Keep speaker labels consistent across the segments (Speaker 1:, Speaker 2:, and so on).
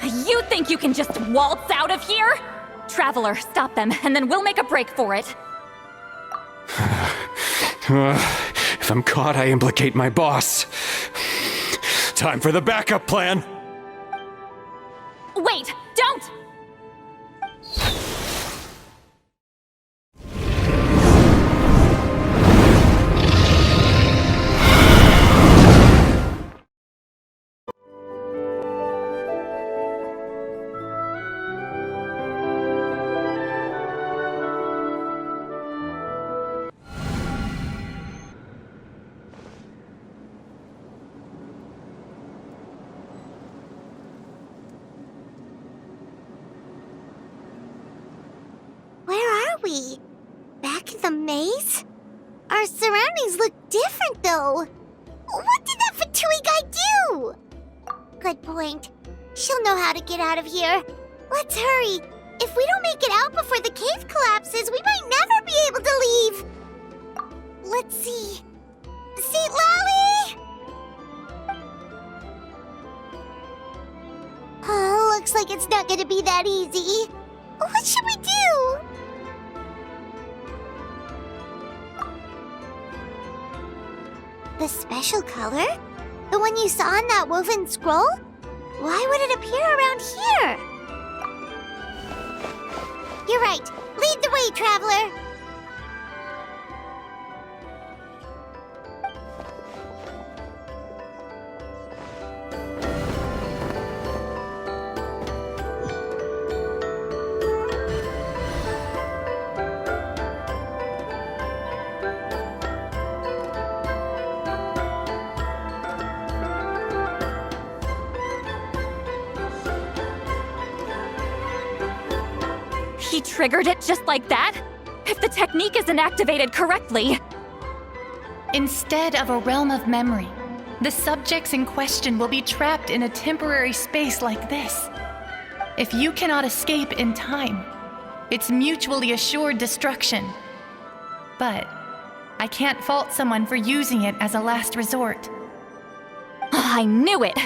Speaker 1: You think you can just waltz out of here? Traveler, stop them, and then we'll make a break for it.
Speaker 2: If I'm caught, I implicate my boss. Time for the backup plan!
Speaker 1: Wait, don't!
Speaker 3: Back in the maze? Our surroundings look different, though. What did that Fatui guy do? Good point. She'll know how to get out of here. Let's hurry. If we don't make it out before the cave collapses, we might never be able to leave. Let's see. Citlali! Oh, looks like it's not gonna be that easy. What should we do? The special color? The one you saw in that woven scroll? Why would it appear around here? You're right. Lead the way, traveler.
Speaker 1: He triggered it just like that? If the technique isn't activated correctly...
Speaker 4: Instead of a realm of memory, the subjects in question will be trapped in a temporary space like this. If you cannot escape in time, it's mutually assured destruction. But I can't fault someone for using it as a last resort.
Speaker 1: I knew it!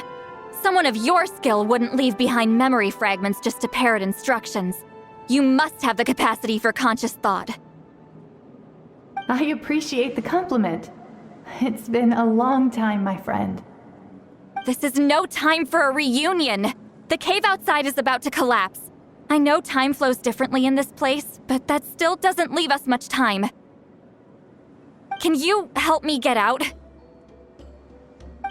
Speaker 1: Someone of your skill wouldn't leave behind memory fragments just to parrot instructions. You must have the capacity for conscious thought.
Speaker 4: I appreciate the compliment. It's been a long time, my friend.
Speaker 1: This is no time for a reunion! The cave outside is about to collapse. I know time flows differently in this place, but that still doesn't leave us much time. Can you help me get out?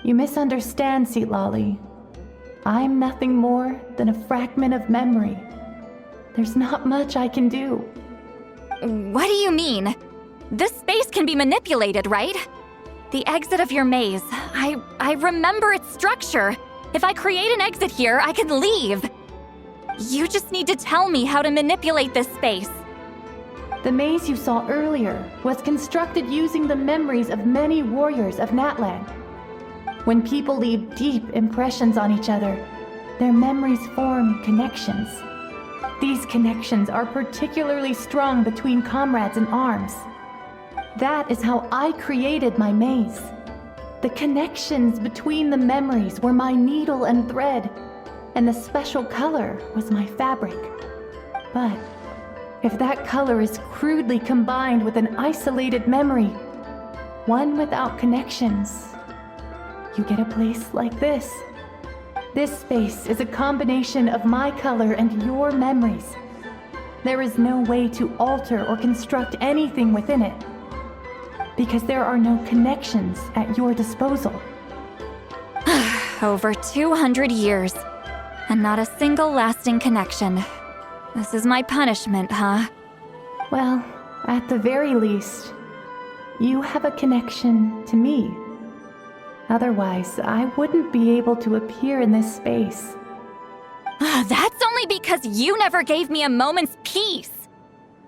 Speaker 4: You misunderstand, Citlali. I'm nothing more than a fragment of memory. There's not much I can do.
Speaker 1: What do you mean? This space can be manipulated, right? The exit of your maze. I remember its structure. If I create an exit here, I can leave. You just need to tell me how to manipulate this space.
Speaker 4: The maze you saw earlier was constructed using the memories of many warriors of Natlan. When people leave deep impressions on each other, their memories form connections. These connections are particularly strong between comrades in arms. That is how I created my maze. The connections between the memories were my needle and thread, and the special color was my fabric. But if that color is crudely combined with an isolated memory, one without connections, you get a place like this. This space is a combination of my color and your memories. There is no way to alter or construct anything within it, because there are no connections at your disposal.
Speaker 1: Over 200 years, and not a single lasting connection. This is my punishment, huh?
Speaker 4: Well, at the very least, you have a connection to me. Otherwise, I wouldn't be able to appear in this space.
Speaker 1: That's only because you never gave me a moment's peace.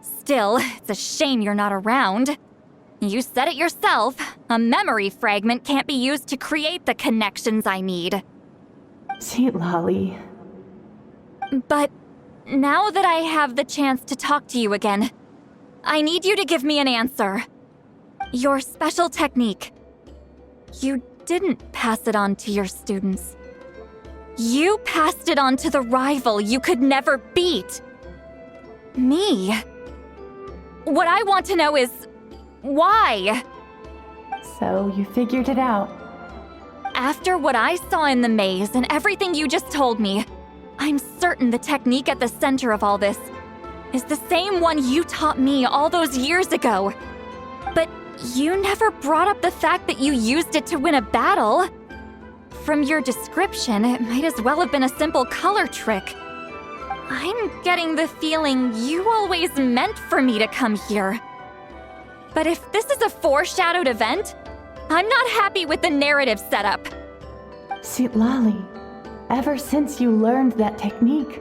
Speaker 1: Still, it's a shame you're not around. You said it yourself. A memory fragment can't be used to create the connections I need.
Speaker 4: Citlali.
Speaker 1: But now that I have the chance to talk to you again, I need you to give me an answer. Your special technique. You didn't pass it on to your students. You passed it on to the rival you could never beat. Me. What I want to know is, why?
Speaker 4: So you figured it out.
Speaker 1: After what I saw in the maze and everything you just told me, I'm certain the technique at the center of all this is the same one you taught me all those years ago. But you never brought up the fact that you used it to win a battle. From your description, it might as well have been a simple color trick. I'm getting the feeling you always meant for me to come here. But if this is a foreshadowed event, I'm not happy with the narrative setup.
Speaker 4: Citlali, ever since you learned that technique,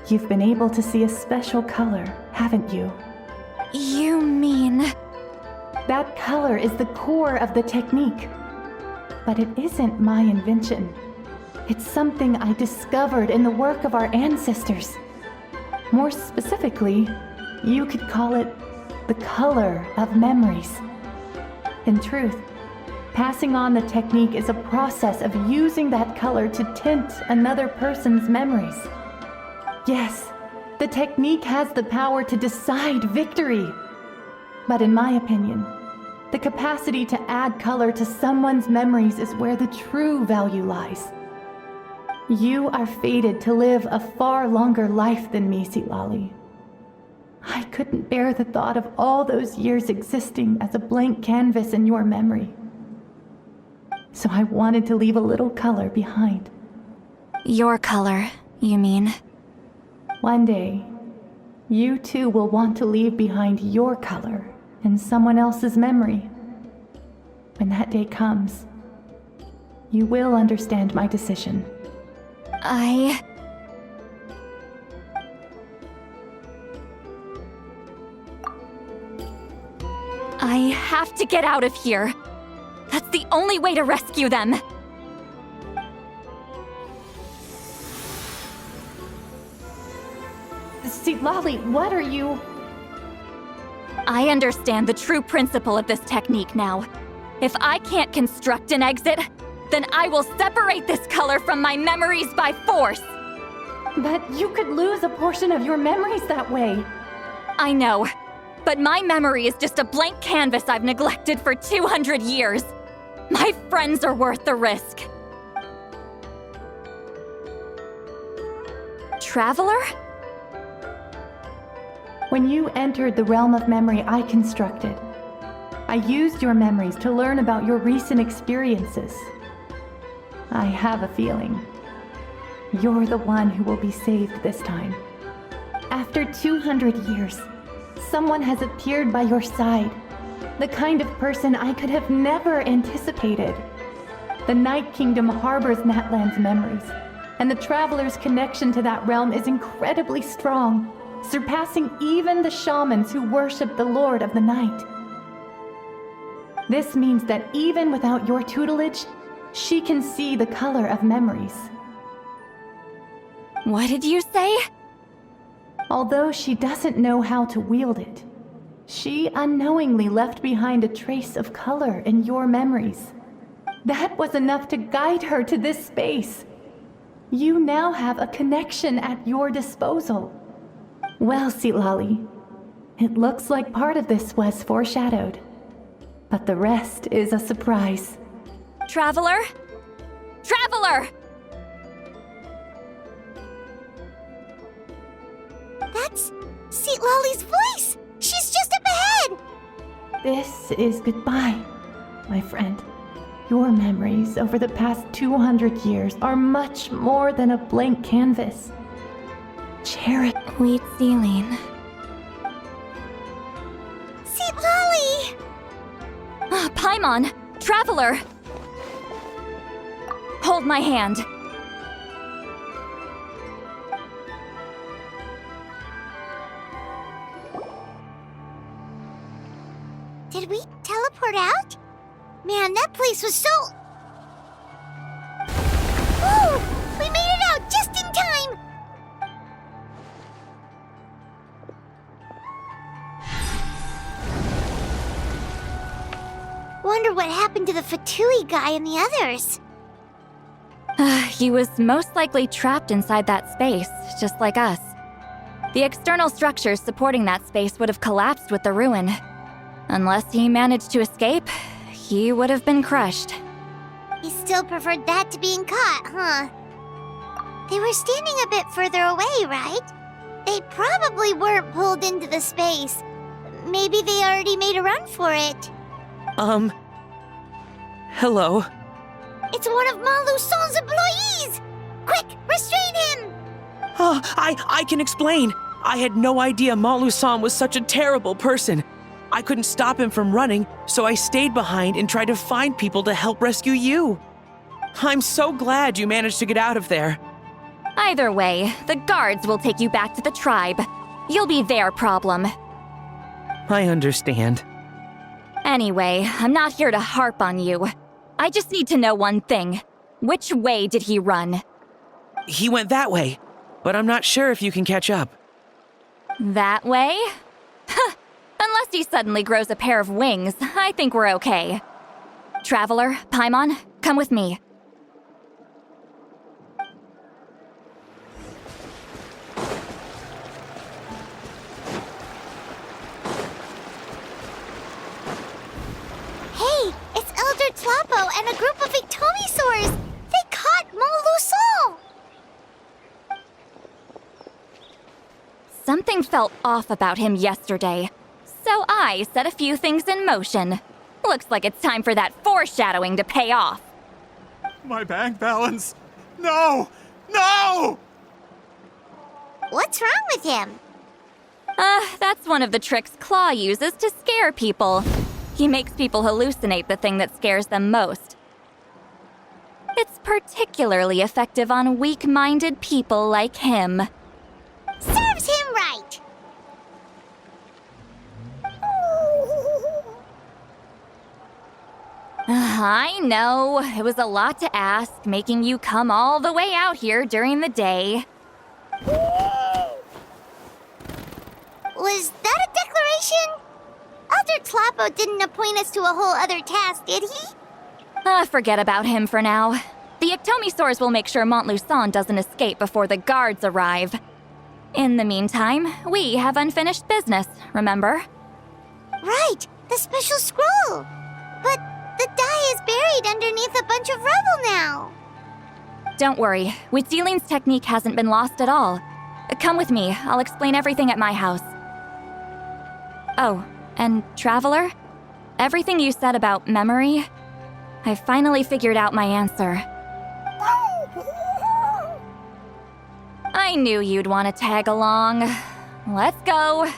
Speaker 4: you've been able to see a special color, haven't you?
Speaker 1: You mean...
Speaker 4: That color is the core of the technique. But it isn't my invention. It's something I discovered in the work of our ancestors. More specifically, you could call it the color of memories. In truth, passing on the technique is a process of using that color to tint another person's memories. Yes, the technique has the power to decide victory. But in my opinion, the capacity to add color to someone's memories is where the true value lies. You are fated to live a far longer life than me, Citlali. I couldn't bear the thought of all those years existing as a blank canvas in your memory. So I wanted to leave a little color behind.
Speaker 1: Your color, you mean?
Speaker 4: One day, you too will want to leave behind your color in someone else's memory. When that day comes, you will understand my decision.
Speaker 1: I have to get out of here. That's the only way to rescue them.
Speaker 4: Citlali, what are you...
Speaker 1: I understand the true principle of this technique now. If I can't construct an exit, then I will separate this color from my memories by force.
Speaker 4: But you could lose a portion of your memories that way.
Speaker 1: I know, but my memory is just a blank canvas I've neglected for 200 years. My friends are worth the risk. Traveler?
Speaker 4: When you entered the realm of memory I constructed, I used your memories to learn about your recent experiences. I have a feeling you're the one who will be saved this time. After 200 years, someone has appeared by your side. The kind of person I could have never anticipated. The Night Kingdom harbors Natlan's memories, and the Traveler's connection to that realm is incredibly strong, surpassing even the shamans who worship the Lord of the Night. This means that even without your tutelage, she can see the color of memories.
Speaker 1: What did you say?
Speaker 4: Although she doesn't know how to wield it, she unknowingly left behind a trace of color in your memories. That was enough to guide her to this space. You now have a connection at your disposal. Well, Citlali, it looks like part of this was foreshadowed, but the rest is a surprise.
Speaker 1: Traveler? Traveler!
Speaker 3: That's Citlali's voice! She's just up ahead!
Speaker 4: This is goodbye, my friend. Your memories over the past 200 years are much more than a blank canvas. Cherish.
Speaker 1: Wheat ceiling.
Speaker 3: Citlali!
Speaker 1: Paimon! Traveler! Hold my hand.
Speaker 3: Did we teleport out? Man, that place was so... Woo! We made it out just in time! Wonder what happened to the Fatui guy and the others.
Speaker 1: he was most likely trapped inside that space, just like us. The external structures supporting that space would have collapsed with the ruin. Unless he managed to escape, he would have been crushed.
Speaker 3: He still preferred that to being caught, huh? They were standing a bit further away, right? They probably weren't pulled into the space. Maybe they already made a run for it.
Speaker 5: Hello.
Speaker 3: It's one of Montluson's employees! Quick, restrain him!
Speaker 5: Oh, I can explain. I had no idea Montluson was such a terrible person. I couldn't stop him from running, so I stayed behind and tried to find people to help rescue you. I'm so glad you managed to get out of there.
Speaker 1: Either way, the guards will take you back to the tribe. You'll be their problem.
Speaker 5: I understand.
Speaker 1: Anyway, I'm not here to harp on you. I just need to know one thing. Which way did he run?
Speaker 5: He went that way, but I'm not sure if you can catch up.
Speaker 1: That way? Huh. Unless he suddenly grows a pair of wings, I think we're okay. Traveler, Paimon, come with me.
Speaker 3: Hey, it's Elder Tlapo and a group of Ictomisaurs! They caught Montluson!
Speaker 1: Something felt off about him yesterday, so I set a few things in motion. Looks like it's time for that foreshadowing to pay off.
Speaker 6: My bank balance! No! No!
Speaker 3: What's wrong with him?
Speaker 1: That's one of the tricks Claw uses to scare people. He makes people hallucinate the thing that scares them most. It's particularly effective on weak-minded people like him.
Speaker 3: Serves him right!
Speaker 1: I know, it was a lot to ask, making you come all the way out here during the day.
Speaker 3: Was that a declaration? Elder Tlapo didn't appoint us to a whole other task, did he?
Speaker 1: Forget about him for now. The Ictomisaurs will make sure Montluson doesn't escape before the guards arrive. In the meantime, we have unfinished business, remember?
Speaker 3: Right, the special scroll! But the die is buried underneath a bunch of rubble now!
Speaker 1: Don't worry, Citlali's technique hasn't been lost at all. Come with me, I'll explain everything at my house. Oh, and Traveler? Everything you said about memory, I finally figured out my answer. I knew you'd want to tag along. Let's go.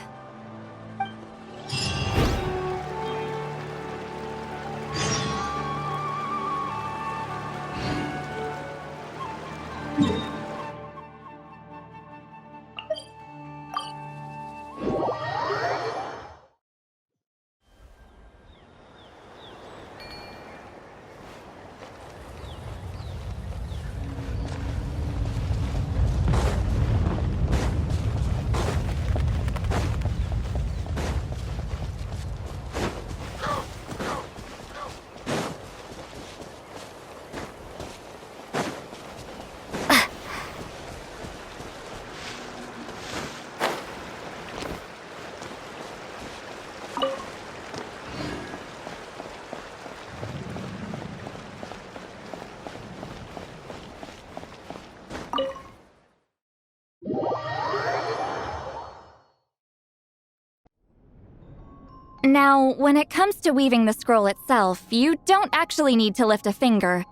Speaker 1: Now, when it comes to weaving the scroll itself, you don't actually need to lift a finger.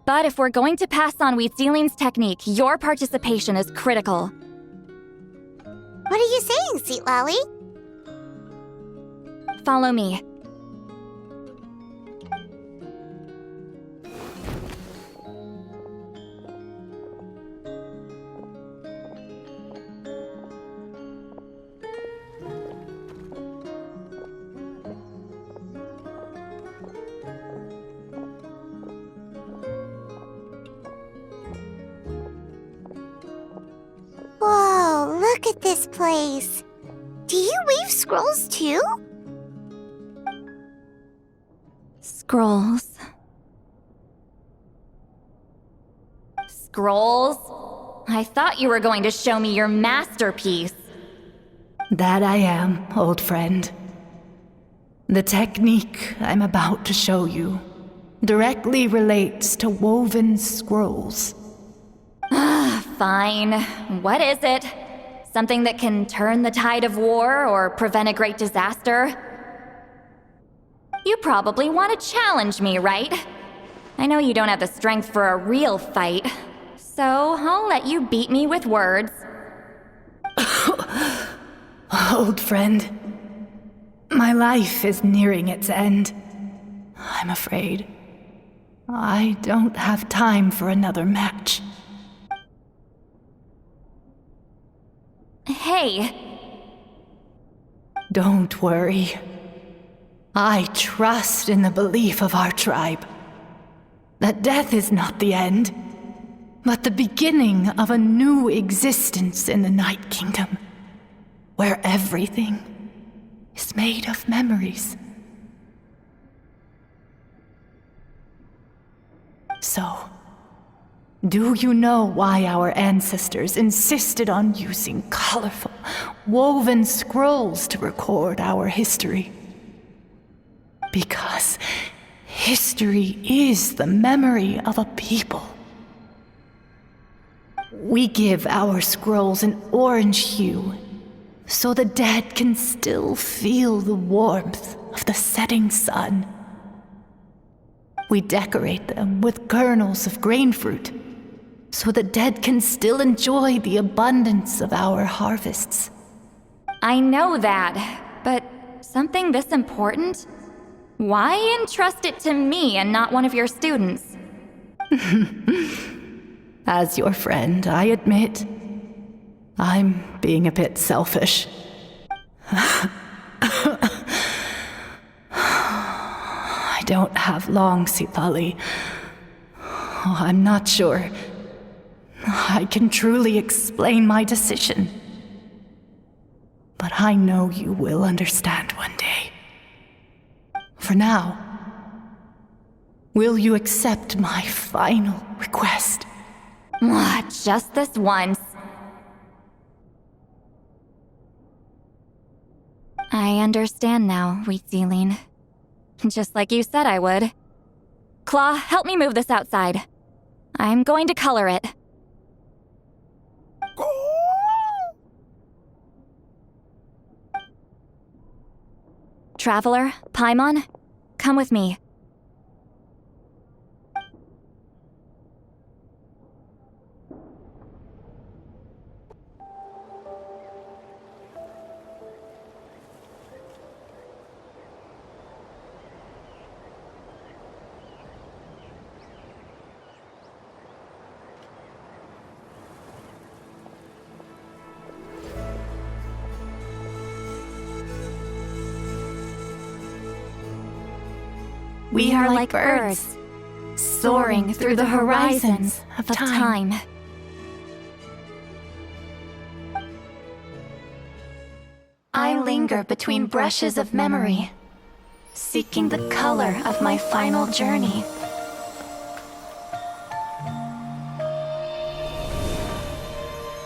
Speaker 1: But if we're going to pass on Citlali's technique, your participation is critical.
Speaker 3: What are you saying, Citlali?
Speaker 1: Follow me.
Speaker 3: Whoa, look at this place. Do you weave scrolls too?
Speaker 1: Scrolls. Scrolls? I thought you were going to show me your masterpiece.
Speaker 4: That I am, old friend. The technique I'm about to show you directly relates to woven scrolls.
Speaker 1: Fine. What is it? Something that can turn the tide of war or prevent a great disaster? You probably want to challenge me, right? I know you don't have the strength for a real fight, so I'll let you beat me with words.
Speaker 4: Old friend, my life is nearing its end. I'm afraid I don't have time for another match.
Speaker 1: Hey.
Speaker 4: Don't worry. I trust in the belief of our tribe that death is not the end, but the beginning of a new existence in the Night Kingdom, where everything is made of memories. So, do you know why our ancestors insisted on using colorful, woven scrolls to record our history? Because history is the memory of a people. We give our scrolls an orange hue, so the dead can still feel the warmth of the setting sun. We decorate them with kernels of grain fruit, so the dead can still enjoy the abundance of our harvests.
Speaker 1: I know that, but something this important? Why entrust it to me and not one of your students?
Speaker 4: As your friend, I admit, I'm being a bit selfish. I don't have long, Citlali. I'm not sure I can truly explain my decision. But I know you will understand one day. For now, will you accept my final request?
Speaker 1: Just this once. I understand now, Wheatsealing. Just like you said I would. Claw, help me move this outside. I'm going to color it. Traveler, Paimon, come with me.
Speaker 4: We are like birds, soaring through the horizons of time. I linger between brushes of memory, seeking the color of my final journey.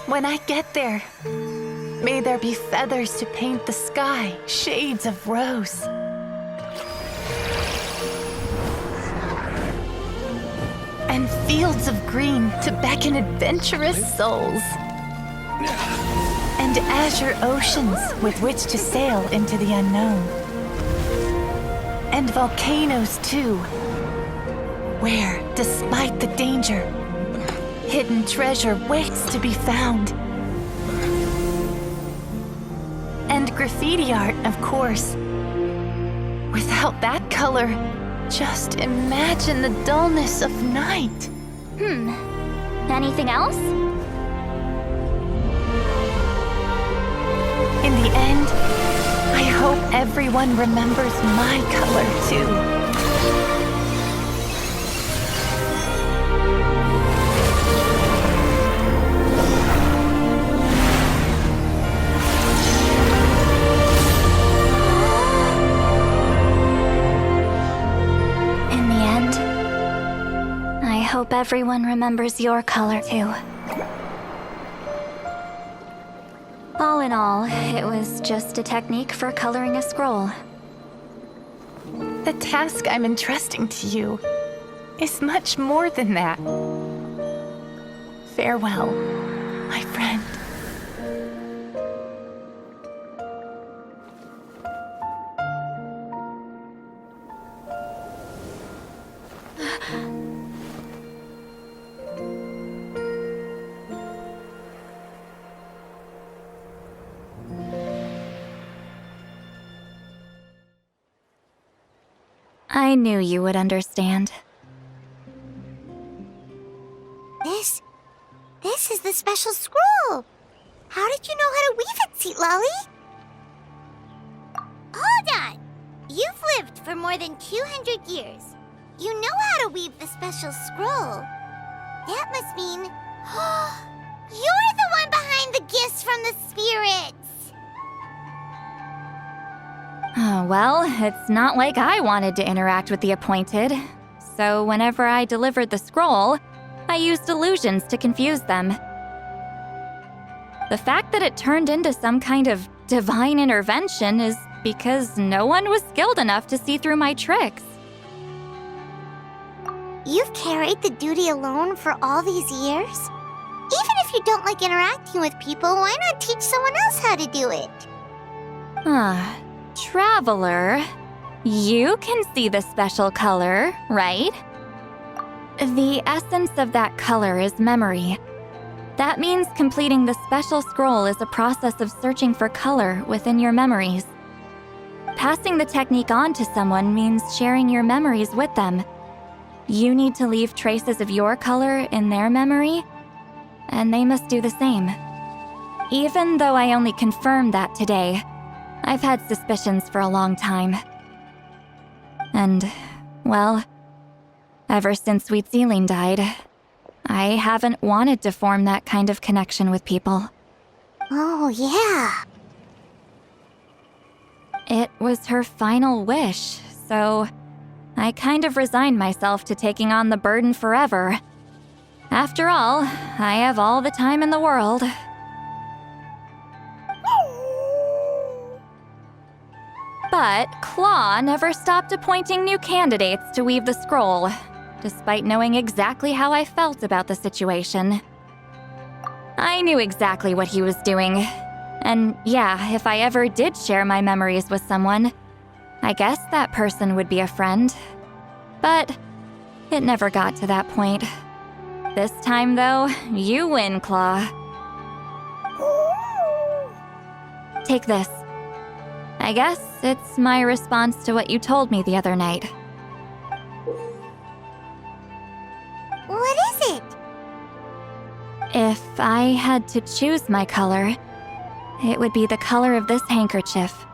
Speaker 4: When I get there, may there be feathers to paint the sky, shades of rose. And fields of green to beckon adventurous souls. And azure oceans with which to sail into the unknown. And volcanoes too, where, despite the danger, hidden treasure waits to be found. And graffiti art, of course. Without that color, just imagine the dullness of night.
Speaker 1: Anything else?
Speaker 4: In the end, I hope everyone remembers my color too.
Speaker 1: I hope everyone remembers your color too. All in all, it was just a technique for coloring a scroll.
Speaker 4: The task I'm entrusting to you is much more than that. Farewell, my friend.
Speaker 1: I knew you would understand.
Speaker 3: This is the special scroll. How did you know how to weave it, Citlali? Hold on. You've lived for more than 200 years. You know how to weave the special scroll. That must mean... you're the one behind the gifts from the spirits.
Speaker 1: Oh, well, it's not like I wanted to interact with the appointed. So whenever I delivered the scroll, I used illusions to confuse them. The fact that it turned into some kind of divine intervention is because no one was skilled enough to see through my tricks.
Speaker 3: You've carried the duty alone for all these years? Even if you don't like interacting with people, why not teach someone else how to do it?
Speaker 1: Traveler, you can see the special color, right? The essence of that color is memory. That means completing the special scroll is a process of searching for color within your memories. Passing the technique on to someone means sharing your memories with them. You need to leave traces of your color in their memory, and they must do the same. Even though I only confirmed that today, I've had suspicions for a long time. And, well, ever since Sweet Celine died, I haven't wanted to form that kind of connection with people.
Speaker 3: Oh, yeah.
Speaker 1: It was her final wish, so I kind of resigned myself to taking on the burden forever. After all, I have all the time in the world. But Claw never stopped appointing new candidates to weave the scroll, despite knowing exactly how I felt about the situation. I knew exactly what he was doing. And yeah, if I ever did share my memories with someone, I guess that person would be a friend. But it never got to that point. This time, though, you win, Claw. Take this. I guess it's my response to what you told me the other night.
Speaker 3: What is it?
Speaker 1: If I had to choose my color, it would be the color of this handkerchief.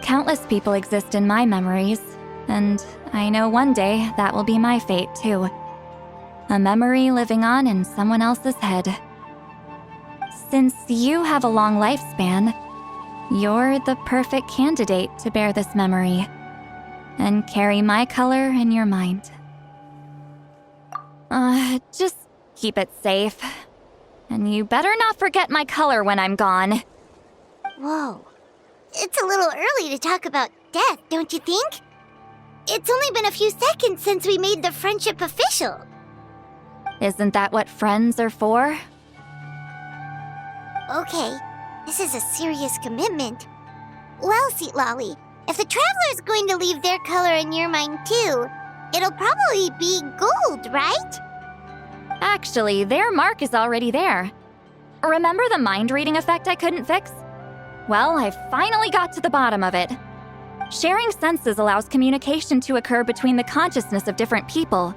Speaker 1: Countless people exist in my memories, and I know one day that will be my fate too. A memory living on in someone else's head. Since you have a long lifespan, you're the perfect candidate to bear this memory and carry my color in your mind. Just keep it safe. And you better not forget my color when I'm gone.
Speaker 3: Whoa. It's a little early to talk about death, don't you think? It's only been a few seconds since we made the friendship official.
Speaker 1: Isn't that what friends are for?
Speaker 3: Okay, this is a serious commitment. Well, Citlali, if the Traveler's going to leave their color in your mind too, it'll probably be gold, right?
Speaker 1: Actually, their mark is already there. Remember the mind reading effect I couldn't fix? Well, I finally got to the bottom of it. Sharing senses allows communication to occur between the consciousness of different people.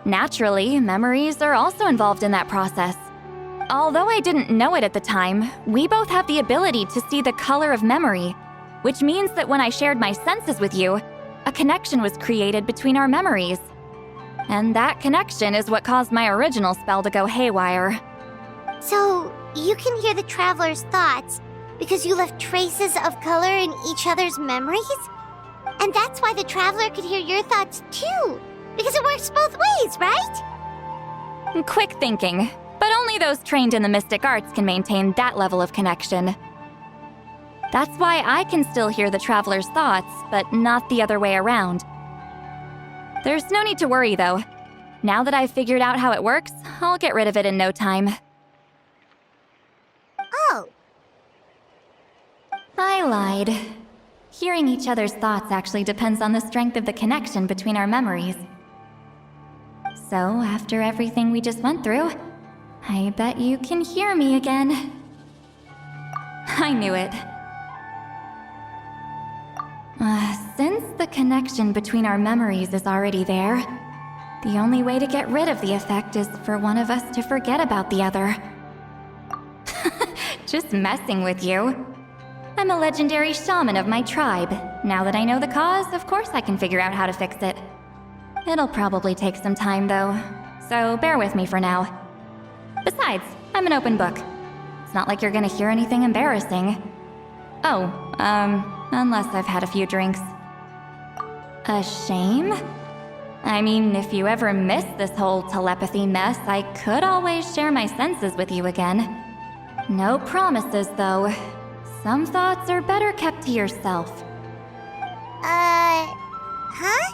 Speaker 1: Naturally, memories are also involved in that process. Although I didn't know it at the time, we both have the ability to see the color of memory, which means that when I shared my senses with you, a connection was created between our memories. And that connection is what caused my original spell to go haywire.
Speaker 3: So, you can hear the Traveler's thoughts because you left traces of color in each other's memories? And that's why the Traveler could hear your thoughts too, because it works both ways, right?
Speaker 1: Quick thinking, but only those trained in the mystic arts can maintain that level of connection. That's why I can still hear the traveler's thoughts, but not the other way around. There's no need to worry, though. Now that I've figured out how it works, I'll get rid of it in no time.
Speaker 3: Oh,
Speaker 1: I lied. Hearing each other's thoughts actually depends on the strength of the connection between our memories. So, after everything we just went through, I bet you can hear me again. I knew it. Since the connection between our memories is already there, the only way to get rid of the effect is for one of us to forget about the other. Just messing with you. I'm a legendary shaman of my tribe. Now that I know the cause, of course I can figure out how to fix it. It'll probably take some time, though, so bear with me for now. Besides, I'm an open book. It's not like you're gonna hear anything embarrassing. Oh, unless I've had a few drinks. A shame? I mean, if you ever miss this whole telepathy mess, I could always share my senses with you again. No promises, though. Some thoughts are better kept to yourself.
Speaker 3: huh?